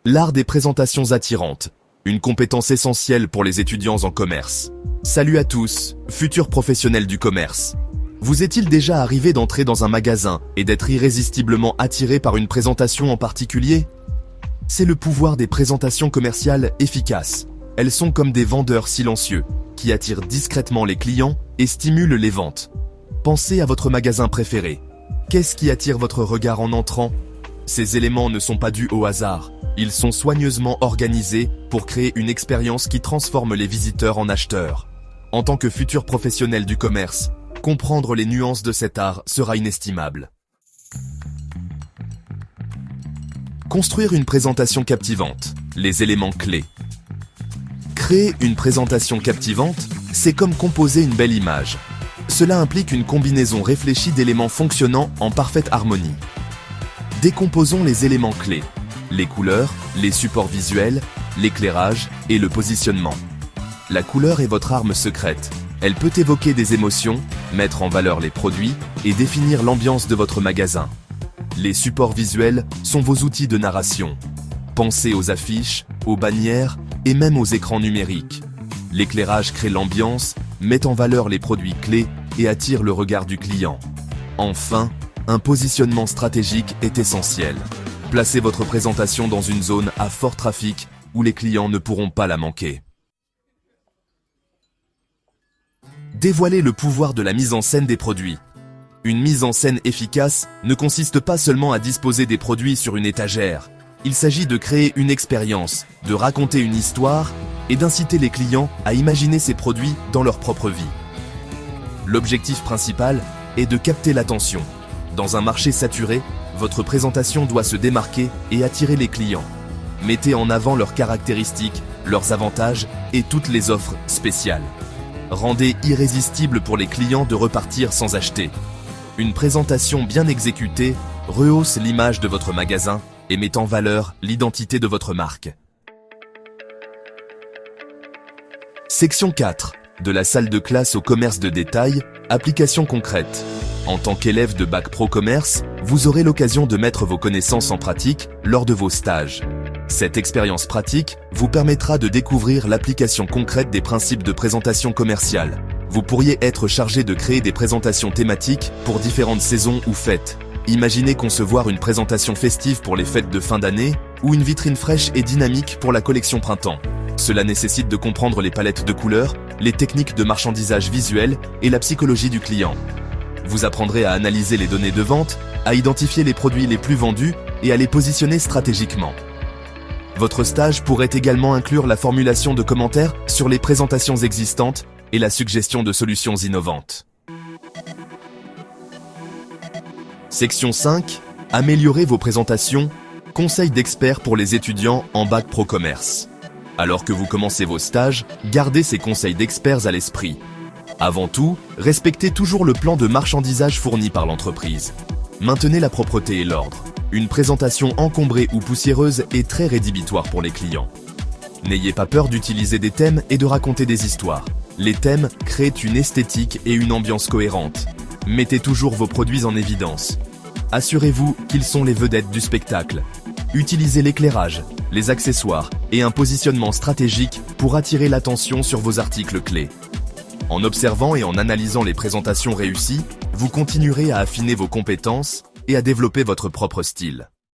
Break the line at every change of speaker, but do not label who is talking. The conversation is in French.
L'art des présentations attirantes, une compétence essentielle pour les étudiants en commerce. Salut à tous, futurs professionnels du commerce. Vous est-il déjà arrivé d'entrer dans un magasin et d'être irrésistiblement attiré par une présentation en particulier? C'est le pouvoir des présentations commerciales efficaces. Elles sont comme des vendeurs silencieux, qui attirent discrètement les clients et stimulent les ventes. Pensez à votre magasin préféré. Qu'est-ce qui attire votre regard en entrant? Ces éléments ne sont pas dus au hasard. Ils sont soigneusement organisés pour créer une expérience qui transforme les visiteurs en acheteurs. En tant que futur professionnel du commerce, comprendre les nuances de cet art sera inestimable. Construire une présentation captivante. Les éléments clés. Créer une présentation captivante, c'est comme composer une belle image. Cela implique une combinaison réfléchie d'éléments fonctionnant en parfaite harmonie. Décomposons les éléments clés. Les couleurs, les supports visuels, l'éclairage et le positionnement. La couleur est votre arme secrète. Elle peut évoquer des émotions, mettre en valeur les produits et définir l'ambiance de votre magasin. Les supports visuels sont vos outils de narration. Pensez aux affiches, aux bannières et même aux écrans numériques. L'éclairage crée l'ambiance, met en valeur les produits clés et attire le regard du client. Enfin, un positionnement stratégique est essentiel. Placez votre présentation dans une zone à fort trafic où les clients ne pourront pas la manquer. Dévoilez le pouvoir de la mise en scène des produits. Une mise en scène efficace ne consiste pas seulement à disposer des produits sur une étagère. Il s'agit de créer une expérience, de raconter une histoire et d'inciter les clients à imaginer ces produits dans leur propre vie. L'objectif principal est de capter l'attention. Dans un marché saturé, votre présentation doit se démarquer et attirer les clients. Mettez en avant leurs caractéristiques, leurs avantages et toutes les offres spéciales. Rendez irrésistible pour les clients de repartir sans acheter. Une présentation bien exécutée rehausse l'image de votre magasin et met en valeur l'identité de votre marque. Section 4. De la salle de classe au commerce de détail, applications concrètes. En tant qu'élève de Bac Pro Commerce, vous aurez l'occasion de mettre vos connaissances en pratique lors de vos stages. Cette expérience pratique vous permettra de découvrir l'application concrète des principes de présentation commerciale. Vous pourriez être chargé de créer des présentations thématiques pour différentes saisons ou fêtes. Imaginez concevoir une présentation festive pour les fêtes de fin d'année ou une vitrine fraîche et dynamique pour la collection printemps. Cela nécessite de comprendre les palettes de couleurs, les techniques de marchandisage visuel et la psychologie du client. Vous apprendrez à analyser les données de vente, à identifier les produits les plus vendus et à les positionner stratégiquement. Votre stage pourrait également inclure la formulation de commentaires sur les présentations existantes et la suggestion de solutions innovantes. Section 5. Améliorer vos présentations. Conseils d'experts pour les étudiants en Bac Pro Commerce. Alors que vous commencez vos stages, gardez ces conseils d'experts à l'esprit. Avant tout, respectez toujours le plan de marchandisage fourni par l'entreprise. Maintenez la propreté et l'ordre. Une présentation encombrée ou poussiéreuse est très rédhibitoire pour les clients. N'ayez pas peur d'utiliser des thèmes et de raconter des histoires. Les thèmes créent une esthétique et une ambiance cohérentes. Mettez toujours vos produits en évidence. Assurez-vous qu'ils sont les vedettes du spectacle. Utilisez l'éclairage, les accessoires et un positionnement stratégique pour attirer l'attention sur vos articles clés. En observant et en analysant les présentations réussies, vous continuerez à affiner vos compétences et à développer votre propre style.